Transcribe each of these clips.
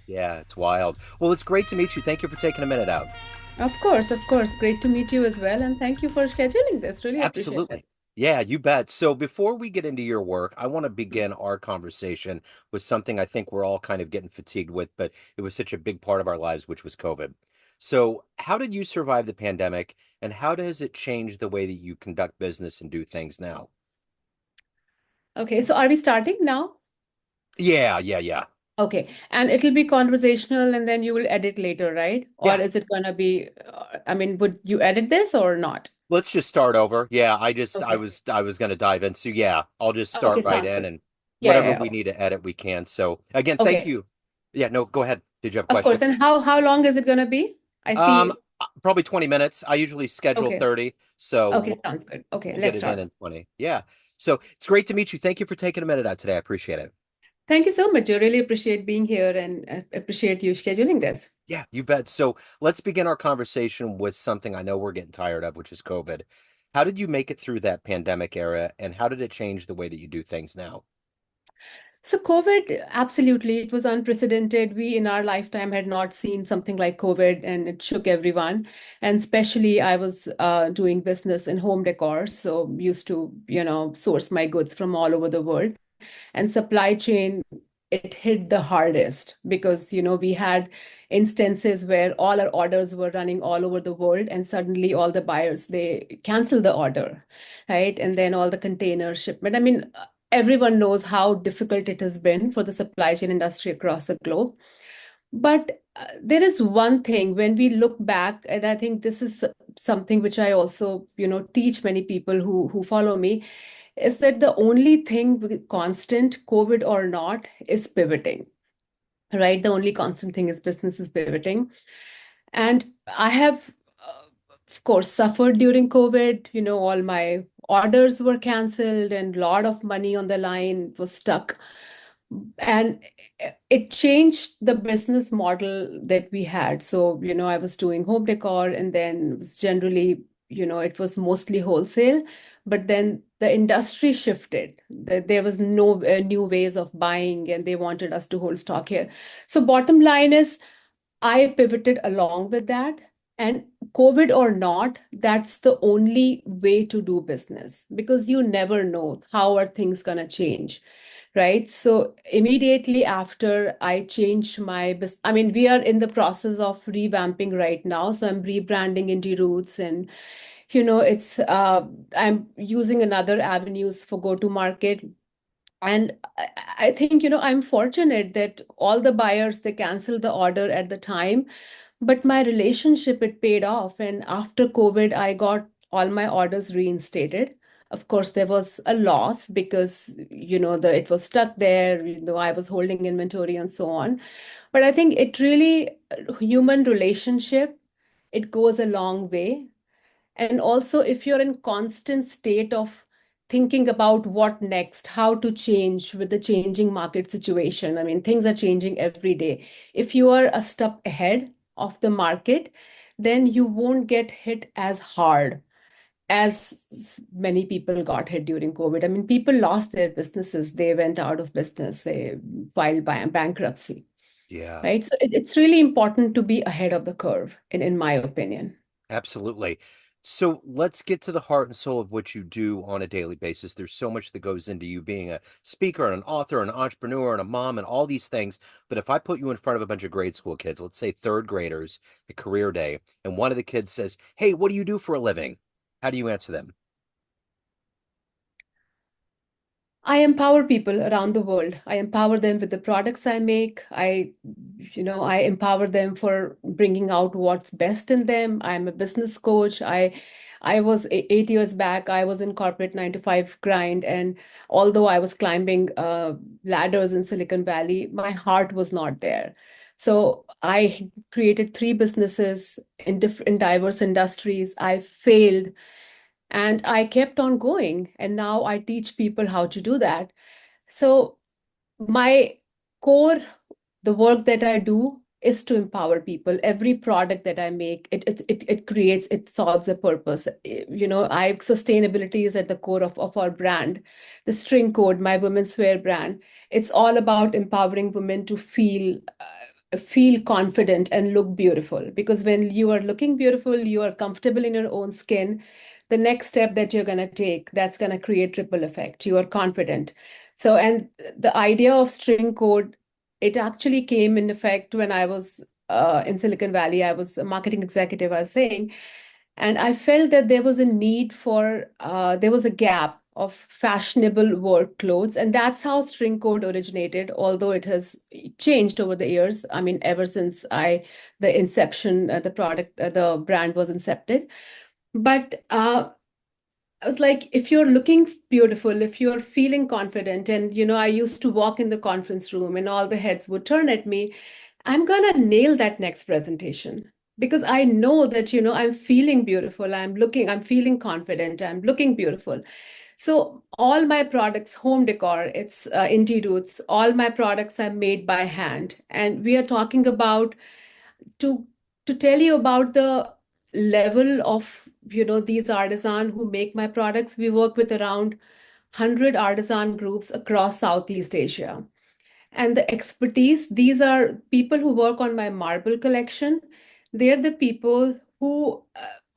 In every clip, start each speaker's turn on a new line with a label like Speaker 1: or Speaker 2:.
Speaker 1: Yeah, it's wild. Well, it's great to meet you. Thank you for taking a minute out.
Speaker 2: Of course, of course. Great to meet you as well. And thank you for scheduling this. Really appreciate it.
Speaker 1: Absolutely. Yeah, you bet. So before we get into your work, I want to begin our conversation with something I think we're all kind of getting fatigued with, but it was such a big part of our lives, which was COVID. So, how did you survive the pandemic, and how does it change the way that you conduct business and do things now?
Speaker 2: Okay, so are we starting now?
Speaker 1: Yeah, yeah, yeah.
Speaker 2: Okay, and it'll be conversational and then you will edit later, right? Or
Speaker 1: Yeah,
Speaker 2: is it gonna be, I mean, would you edit this or not?
Speaker 1: let's just start over. Yeah, I
Speaker 2: Okay.
Speaker 1: was going to dive in. So yeah, I'll just start
Speaker 2: Okay,
Speaker 1: right
Speaker 2: sounds
Speaker 1: in,
Speaker 2: good.
Speaker 1: and
Speaker 2: Yeah,
Speaker 1: whatever
Speaker 2: yeah, yeah.
Speaker 1: we need to edit, we can. So again, thank
Speaker 2: Okay,
Speaker 1: you. Yeah, no, go ahead. Did you have a
Speaker 2: of
Speaker 1: question?
Speaker 2: course. And how long is it gonna be? I
Speaker 1: Um,
Speaker 2: see.
Speaker 1: Probably 20 minutes. I usually schedule
Speaker 2: Okay,
Speaker 1: 30, so
Speaker 2: okay, sounds good. Okay,
Speaker 1: we'll get
Speaker 2: let's
Speaker 1: it in
Speaker 2: start.
Speaker 1: 20. Yeah. So it's great to meet you. Thank you for taking a minute out today. I appreciate it.
Speaker 2: Thank you so much. I really appreciate being here and appreciate you scheduling this.
Speaker 1: Yeah, you bet. So let's begin our conversation with something I know we're getting tired of, which is COVID. How did you make it through that pandemic era, and how did it change the way that you do things now?
Speaker 2: So COVID, absolutely, it was unprecedented. We in our lifetime had not seen something like COVID, and it shook everyone. And especially, I was doing business in home decor, so used to, source my goods from all over the world. And supply chain, it hit the hardest because, we had instances where all our orders were running all over the world, and suddenly all the buyers, they cancel the order, right? And then all the container shipment. I mean, everyone knows how difficult it has been for the supply chain industry across the globe. But there is one thing when we look back, and I think this is something which I also, teach many people who follow me, is that the only thing constant, COVID or not, is pivoting, right? The only constant thing is business is pivoting. And I have, of course, suffered during COVID. All my orders were canceled and a lot of money on the line was stuck. And it changed the business model that we had. So, I was doing home decor and then it was generally, it was mostly wholesale. But then the industry shifted. There was no new ways of buying and they wanted us to hold stock here. So, bottom line is, I pivoted along with that. And COVID or not, that's the only way to do business because you never know how are things going to change, right? So immediately after I changed my business, I mean, we are in the process of revamping right now. So I'm rebranding IndieRoots and, it's, I'm using another avenues for go to market. And I think, I'm fortunate that all the buyers, they canceled the order at the time, but my relationship, it paid off. And after COVID, I got all my orders reinstated. Of course, there was a loss because, it was stuck there, I was holding inventory and so on. But I think it really, human relationship, it goes a long way. And also, if you're in constant state of thinking about what next, how to change with the changing market situation, I mean, things are changing every day. If you are a step ahead of the market, then you won't get hit as hard as many people got hit during COVID. I mean, people lost their businesses, they went out of business, they filed bankruptcy,
Speaker 1: Yeah,
Speaker 2: right? So it's really important to be ahead of the curve, in my opinion.
Speaker 1: absolutely. So let's get to the heart and soul of what you do on a daily basis. There's so much that goes into you being a speaker and an author, an entrepreneur and a mom and all these things. But if I put you in front of a bunch of grade school kids, let's say third graders, a career day, and one of the kids says, "Hey, what do you do for a living?" How do you answer them?
Speaker 2: I empower people around the world. I empower them with the products I make. I empower them for bringing out what's best in them. I'm a business coach. I was 8 years back, I was in corporate 9 to 5 grind. And although I was climbing ladders in Silicon Valley, my heart was not there. So I created three businesses in different diverse industries. I failed and I kept on going. And now I teach people how to do that. So my core, the work that I do is to empower people. Every product that I make, it creates, it solves a purpose. I sustainability is at the core of our brand. The string code, my women's wear brand, it's all about empowering women to feel. feel confident and look beautiful. Because when you are looking beautiful, you are comfortable in your own skin, the next step that you're going to take, that's going to create ripple effect. You are confident. So, and the idea of string code, it actually came in effect when I was in Silicon Valley. I was a marketing executive, I was saying, and I felt that there was a need for, there was a gap of fashionable work clothes. And that's how string code originated, although it has changed over the years. I mean, ever since the inception, the product, the brand was incepted. But I was like, if you're looking beautiful, if you're feeling confident, and I used to walk in the conference room and all the heads would turn at me, I'm gonna nail that next presentation because I know that, I'm feeling beautiful, I'm feeling confident, I'm looking beautiful. So all my products, home decor, it's IndieRoots, all my products are made by hand. And we are talking about to tell you about the level of these artisan who make my products. We work with around 100 artisan groups across Southeast Asia, and the expertise, these are people who work on my marble collection. They're the people who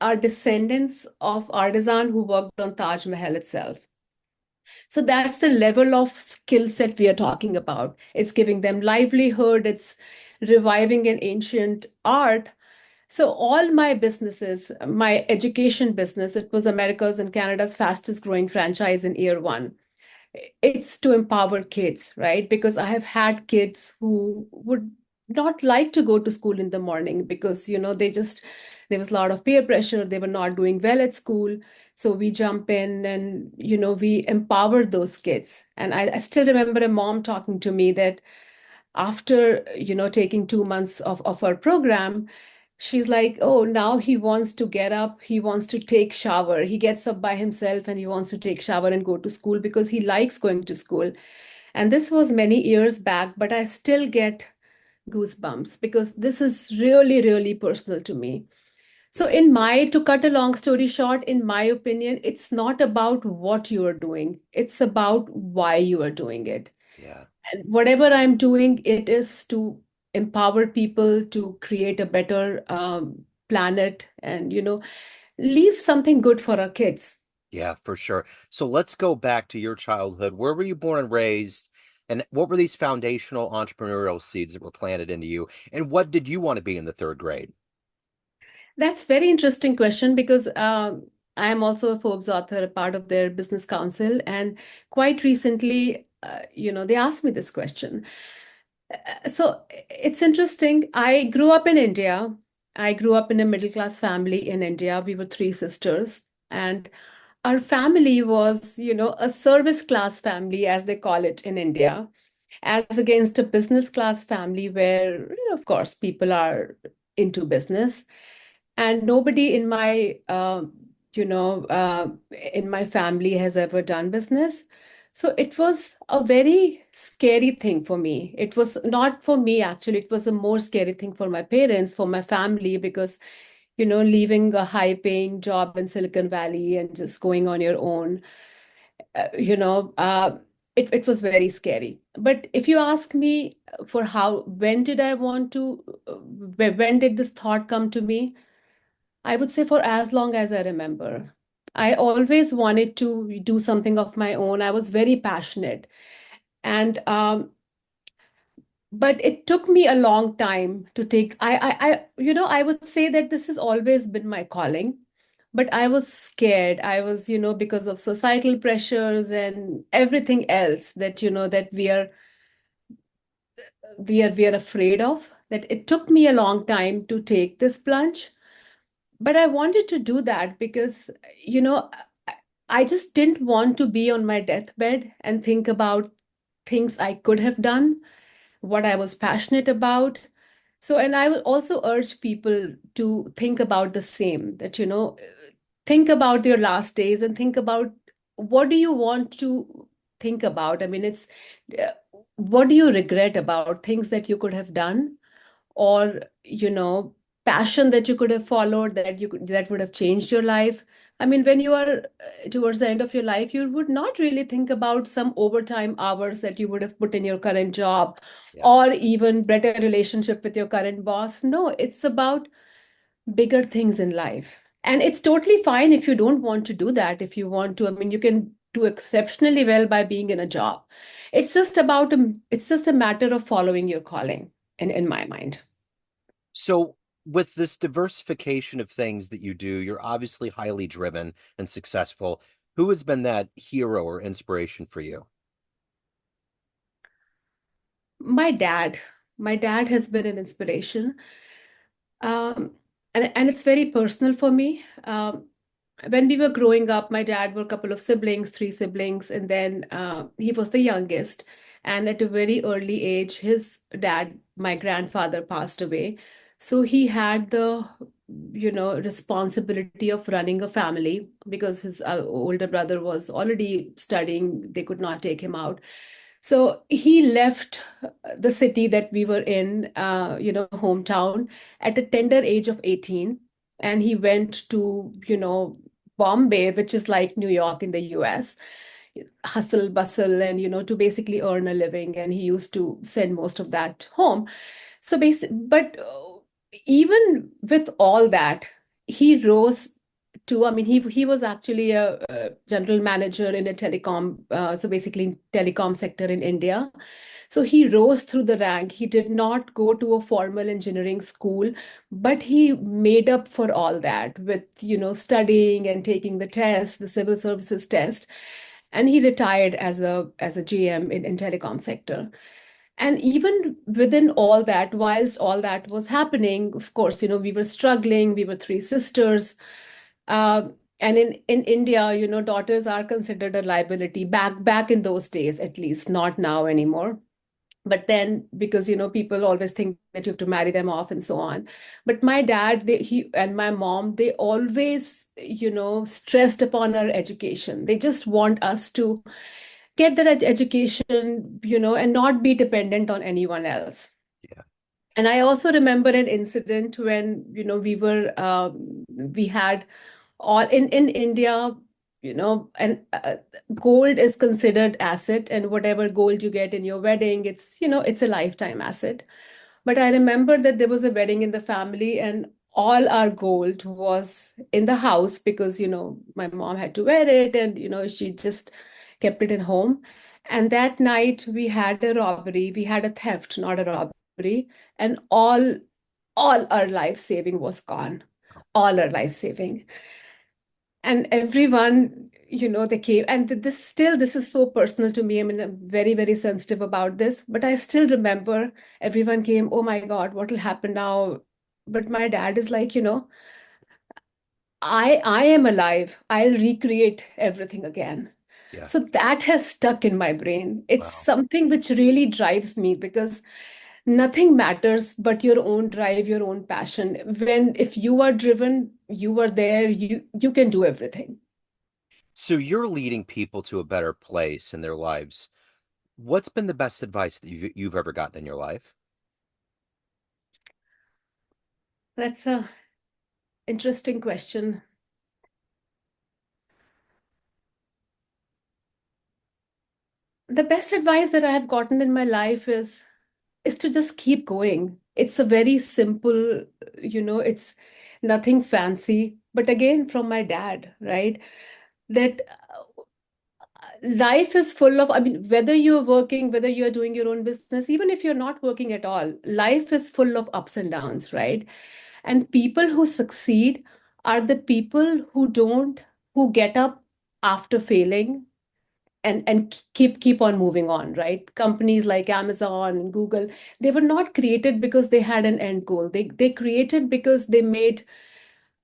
Speaker 2: are descendants of artisan who worked on Taj Mahal itself. So that's the level of skill set we are talking about. It's giving them livelihood, it's reviving an ancient art. So all my businesses, my education business, it was America's and Canada's fastest growing franchise in year one. It's to empower kids, right? Because I have had kids who would not like to go to school in the morning because, there was a lot of peer pressure. They were not doing well at school. So we jump in and, we empower those kids. And I still remember a mom talking to me that after, taking 2 months of our program, she's like, oh, now he wants to get up, he wants to take shower. He gets up by himself and he wants to take shower and go to school because he likes going to school. And this was many years back, but I still get goosebumps because this is really, really personal to me. So
Speaker 1: Yeah.
Speaker 2: to cut a long story short, in my opinion, it's not about what you are doing. It's about why you are doing it.
Speaker 1: Yeah.
Speaker 2: And whatever I'm doing, it is to empower people to create a better planet and, leave something good for our kids.
Speaker 1: Yeah, for sure. So let's go back to your childhood. Where were you born and raised? And what were these foundational entrepreneurial seeds that were planted into you? And what did you want to be in the third grade?
Speaker 2: That's very interesting question because I am also a Forbes author, a part of their business council. And quite recently, they asked me this question. So it's interesting. I grew up in India. I grew up in a middle class family in India. We were three sisters. And our family was, a service class family, as they call it in India, as against a business class family where, of course, people are into business. And nobody you know, uh, in my family has ever done business. So it was a very scary thing for me. It was not for me, actually. It was a more scary thing for my parents, for my family, because, leaving a high paying job in Silicon Valley and just going on your own, uh, you know, uh, it was very scary. But if you ask me when did I want to, when did this thought come to me? I would say for as long as I remember. I always wanted to do something of my own. I was very passionate. And but it took me a long time to take I would say that this has always been my calling. But I was scared. I was, because of societal pressures and everything else that, that we are afraid of, that it took me a long time to take this plunge. But I wanted to do that because, you know, I I just didn't want to be on my deathbed and think about things I could have done, what I was passionate about. So, and I would also urge people to think about the same, that, think about your last days and think about what do you want to think about. I mean, uh, what do you regret about things that you could have done, or passion that you could have followed, that would have changed your life, I mean, when you are towards the end of your life, you would not really think about some overtime hours that you would have put in your current job
Speaker 1: Yeah.
Speaker 2: or even better relationship with your current boss. No, it's about bigger things in life. And it's totally fine if you don't want to do that. If you want to, I mean, you can do exceptionally well by being in a job. It's just a matter of following your calling in my mind.
Speaker 1: So, with this diversification of things that you do, you're obviously highly driven and successful. Who has been that hero or inspiration for you?
Speaker 2: My dad, my dad has been an inspiration. Um, and it's very personal for me. When we were growing up, my dad were a couple of siblings, three siblings, and then he was the youngest. And at a very early age, his dad, my grandfather, passed away. So he had the, responsibility of running a family because his older brother was already studying. They could not take him out. So he left the city that we were in, hometown at a tender age of 18. And he went to, Bombay, which is like New York in the US, hustle, bustle, and, to basically earn a living. And he used to send most of that home. But even with all that, he rose to, I mean, he was actually a general manager in a telecom, so basically telecom sector in India. So he rose through the rank. He did not go to a formal engineering school, but he made up for all that with, studying and taking the test, the civil services test. And he retired as a GM in telecom sector. And even within all that, whilst all that was happening, of course, we were struggling. We were three sisters. Uh, and in India, daughters are considered a liability back in those days, at least, not now anymore. But then, because people always think that you have to marry them off and so on. But my dad, he and my mom, they always, stressed upon our education. They just want us to get that education, and not be dependent on anyone else.
Speaker 1: Yeah.
Speaker 2: And I also remember an incident when, we had all in India, and gold is considered asset, and whatever gold you get in your wedding, it's a lifetime asset. But I remember that there was a wedding in the family, and all our gold was in the house because, my mom had to wear it, and, she just kept it in home. And that night we had a robbery, we had a theft, not a robbery, and all our life saving was gone. All our life saving. And everyone, they came, and this is so personal to me. I mean, I'm very, very sensitive about this, but I still remember everyone came, oh my God, what will happen now? But my dad is like, I am alive. I'll recreate everything again.
Speaker 1: Yeah.
Speaker 2: So that has stuck in my brain. It's
Speaker 1: Wow.
Speaker 2: something which really drives me because nothing matters but your own drive, your own passion. If you are driven, you are there, you can do everything.
Speaker 1: So you're leading people to a better place in their lives. What's been the best advice that you've ever gotten in your life?
Speaker 2: That's a interesting question. The best advice that I have gotten in my life is to just keep going. It's a very simple, it's nothing fancy, but again from my dad, right? That life is full of, I mean, whether you're working, whether you're doing your own business, even if you're not working at all, life is full of ups and downs, right? And people who succeed are the people who get up after failing and keep on moving on, right? Companies like Amazon and Google, they were not created because they had an end goal. They created because they made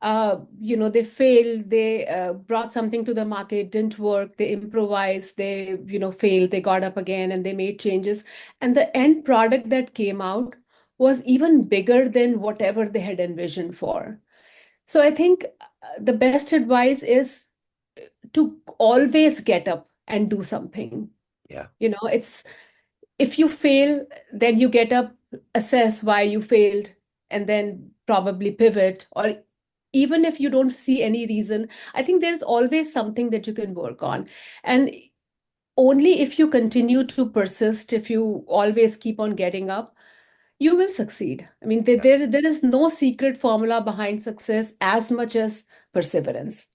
Speaker 2: they failed, they brought something to the market, it didn't work, they improvised, they, failed, they got up again and they made changes. And the end product that came out was even bigger than whatever they had envisioned for. So I think the best advice is to always get up and do something.
Speaker 1: Yeah.
Speaker 2: It's if you fail, then you get up, assess why you failed, and then probably pivot, or even if you don't see any reason, I think there's always something that you can work on. And only if you continue to persist, if you always keep on getting up, you will succeed. I mean,
Speaker 1: Yeah.
Speaker 2: there is no secret formula behind success as much as perseverance.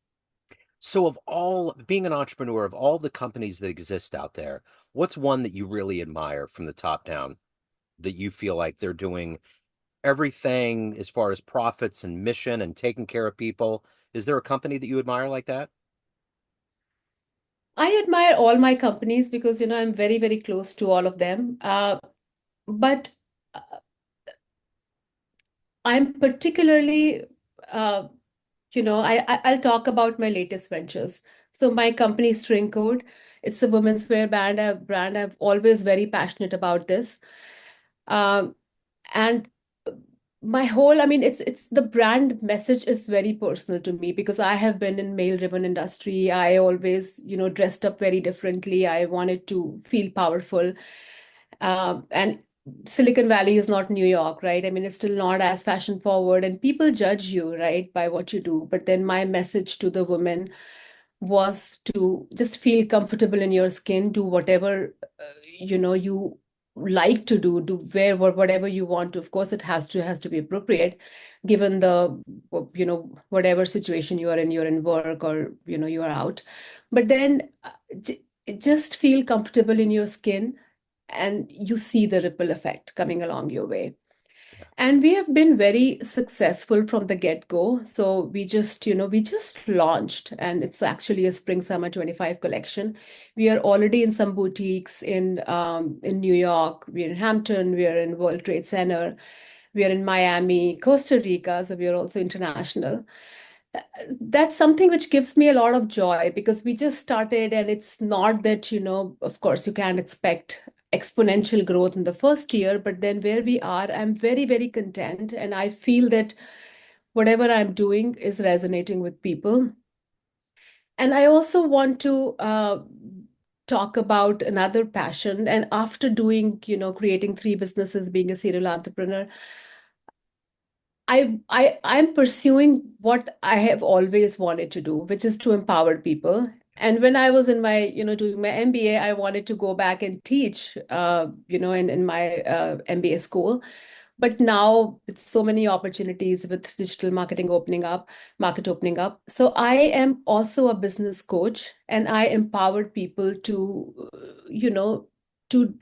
Speaker 1: So, of all being an entrepreneur, of all the companies that exist out there, what's one that you really admire from the top down that you feel like they're doing everything as far as profits and mission and taking care of people? Is there a company that you admire like that?
Speaker 2: I admire all my companies because, I'm very, very close to all of them. But uh, I'm particularly, uh, I'll talk about my latest ventures. So my company is String Code. It's a women's wear brand. I'm always very passionate about this. Um, and my whole, I mean, it's the brand message is very personal to me because I have been in male-driven industry. I always, dressed up very differently. I wanted to feel powerful. And Silicon Valley is not New York, right? I mean, it's still not as fashion forward, and people judge you, right, by what you do. But then my message to the women was to just feel comfortable in your skin, do whatever you like to do, wear whatever you want to. Of course, it has to be appropriate, given the whatever situation you are in. You're in work or you are out, but then just feel comfortable in your skin, and you see the ripple effect coming along your way.
Speaker 1: Yeah.
Speaker 2: And we have been very successful from the get-go. So we just launched, and it's actually a spring summer 25 collection. We are already in some boutiques in New York, we're in Hampton, we are in World Trade Center, we are in Miami, Costa Rica, so we are also international. That's something which gives me a lot of joy because we just started, and it's not that, of course, you can't expect exponential growth in the first year, but then where we are, I'm very, very content. And I feel that whatever I'm doing is resonating with people. And I also want to talk about another passion. And after doing, creating three businesses, being a serial entrepreneur, I'm pursuing what I have always wanted to do, which is to empower people. And when I was in my, doing my MBA, I wanted to go back and teach, in my MBA school. But now with so many opportunities with digital market opening up. So I am also a business coach, and I empower people to, to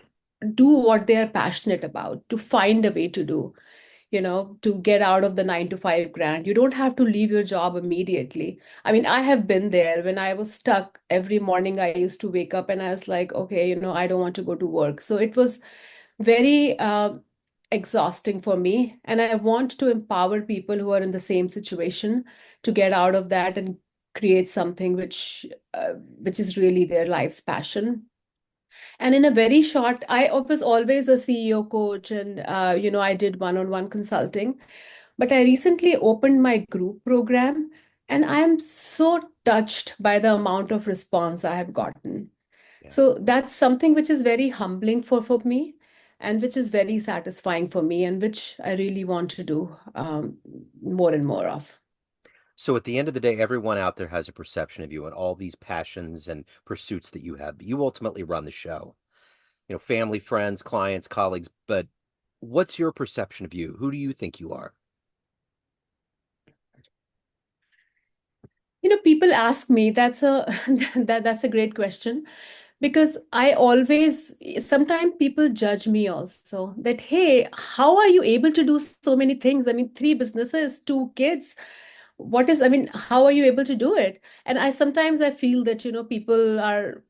Speaker 2: do what they are passionate about, to find a way to do, to get out of the 9 to 5 grind. You don't have to leave your job immediately. I mean, I have been there when I was stuck. Every morning I used to wake up and I was like, okay, I don't want to go to work. So it was very exhausting for me. And I want to empower people who are in the same situation to get out of that and create something which is really their life's passion. And in a very short, I was always a CEO coach, and I did one-on-one consulting. But I recently opened my group program, and I am so touched by the amount of response I have gotten.
Speaker 1: Yeah.
Speaker 2: So that's something which is very humbling for me, and which is very satisfying for me, and which I really want to do more and more of.
Speaker 1: So at the end of the day, everyone out there has a perception of you and all these passions and pursuits that you have, but you ultimately run the show. Family, friends, clients, colleagues, but what's your perception of you? Who do you think you are?
Speaker 2: People ask me, that's a great question. Because I always, sometimes people judge me also that, hey, how are you able to do so many things? I mean, three businesses, two kids. I mean, how are you able to do it? And I feel that, people are,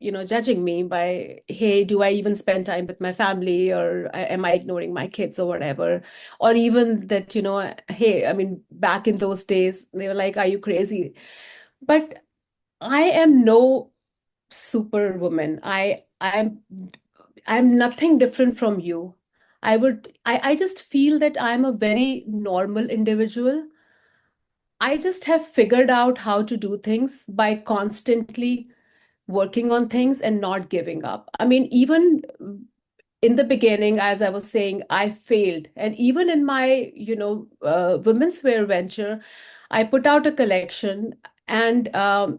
Speaker 2: judging me by, hey, do I even spend time with my family, or am I ignoring my kids or whatever? Or even that, hey, I mean, back in those days, they were like, are you crazy? But I am no superwoman. I'm nothing different from you. I just feel that I'm a very normal individual. I just have figured out how to do things by constantly working on things and not giving up. I mean, even in the beginning, as I was saying, I failed. And even in my, women's wear venture, I put out a collection, and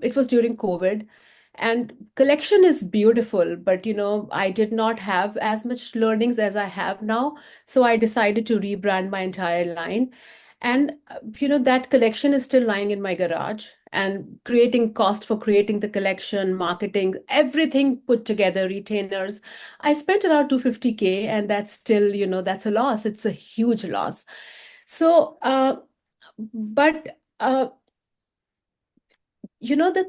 Speaker 2: it was during COVID. And collection is beautiful, but I did not have as much learnings as I have now. So I decided to rebrand my entire line. And that collection is still lying in my garage, and creating cost for creating the collection, marketing, everything put together, retainers. I spent around 250K, and that's still, that's a loss. It's a huge loss. So, but the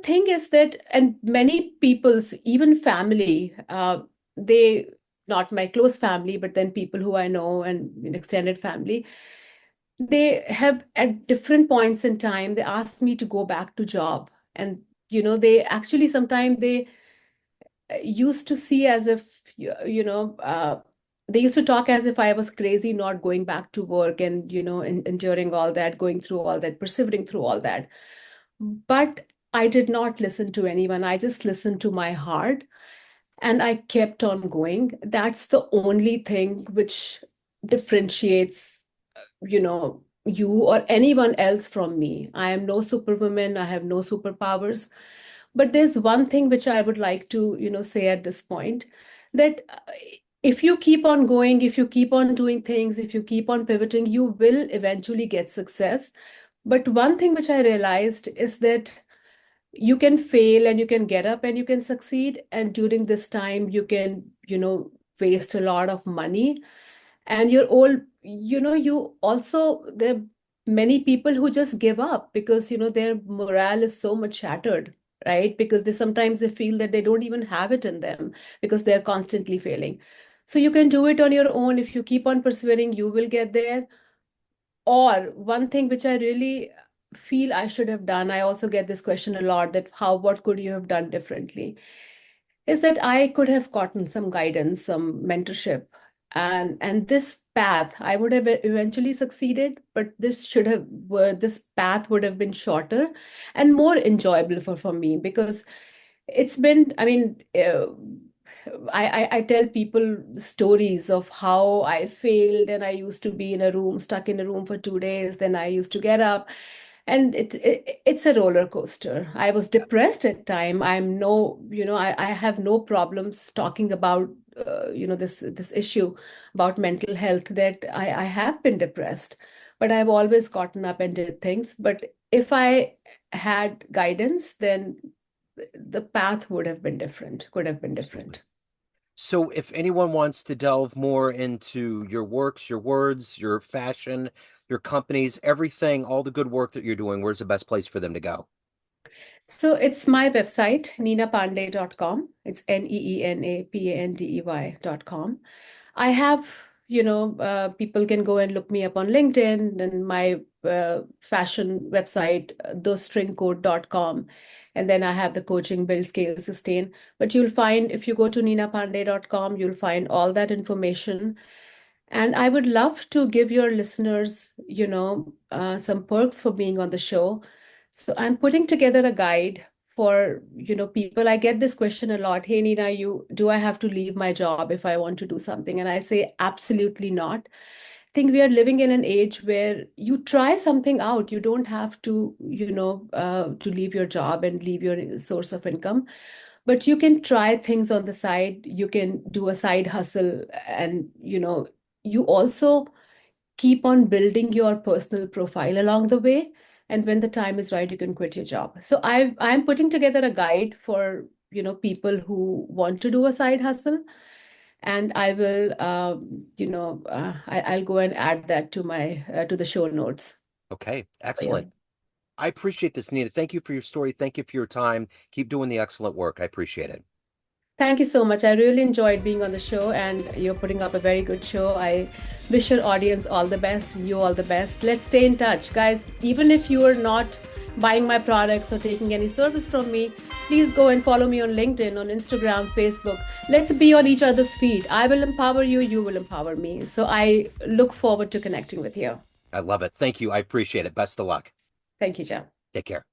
Speaker 2: thing is that, and many people's, even family, they, not my close family, but then people who I know and extended family, they have at different points in time, they asked me to go back to job. And, they actually sometimes they used to see as if, they used to talk as if I was crazy not going back to work, and, enduring all that, going through all that, persevering through all that. But I did not listen to anyone. I just listened to my heart, and I kept on going. That's the only thing which differentiates, you or anyone else from me. I am no superwoman. I have no superpowers. But there's one thing which I would like to, say at this point, that if you keep on going, if you keep on doing things, if you keep on pivoting, you will eventually get success. But one thing which I realized is that you can fail and you can get up and you can succeed. And during this time, you can, waste a lot of money. And you're all, you also, there are many people who just give up because, their morale is so much shattered, right? Because they feel that they don't even have it in them because they're constantly failing. So you can do it on your own. If you keep on persevering, you will get there. Or one thing which I really feel I should have done, I also get this question a lot, that what could you have done differently? Is that I could have gotten some guidance, some mentorship, and this path I would have eventually succeeded, but this path would have been shorter and more enjoyable for me, because it's been, I mean, I tell people stories of how I failed, and I used to be stuck in a room for 2 days. Then I used to get up, and it's a roller coaster. I was depressed at time. I have no problems talking about, this issue about mental health, that I have been depressed, but I've always gotten up and did things. But if I had guidance, then the path would have been different, could have been
Speaker 1: Absolutely.
Speaker 2: different.
Speaker 1: So, if anyone wants to delve more into your works, your words, your fashion, your companies, everything, all the good work that you're doing, where's the best place for them to go?
Speaker 2: So it's my website, neenapandey.com. It's NEENAPANDEY.com. I have, people can go and look me up on LinkedIn, and my fashion website, thestringcode.com. And then I have the coaching, build, scale, sustain. But you'll find, if you go to neenapandey.com, you'll find all that information. And I would love to give your listeners, some perks for being on the show. So I'm putting together a guide for, people. I get this question a lot. Hey, Nina, do I have to leave my job if I want to do something? And I say, absolutely not. I think we are living in an age where you try something out. You don't have to, to leave your job and leave your source of income, but you can try things on the side. You can do a side hustle, and you also keep on building your personal profile along the way. And when the time is right, you can quit your job. So I'm putting together a guide for, people who want to do a side hustle. And I will, I'll go and add that to my to the show notes
Speaker 1: Okay,
Speaker 2: for
Speaker 1: excellent.
Speaker 2: you.
Speaker 1: I appreciate this, Nina. Thank you for your story. Thank you for your time. Keep doing the excellent work. I appreciate it.
Speaker 2: Thank you so much. I really enjoyed being on the show, and you're putting up a very good show. I wish your audience all the best, and you all the best. Let's stay in touch, guys. Even if you are not buying my products or taking any service from me, please go and follow me on LinkedIn, on Instagram, Facebook. Let's be on each other's feet. I will empower you, you will empower me. So I look forward to connecting with you.
Speaker 1: I love it. Thank you. I appreciate it. Best of luck.
Speaker 2: Thank you, Jeff.
Speaker 1: Take care.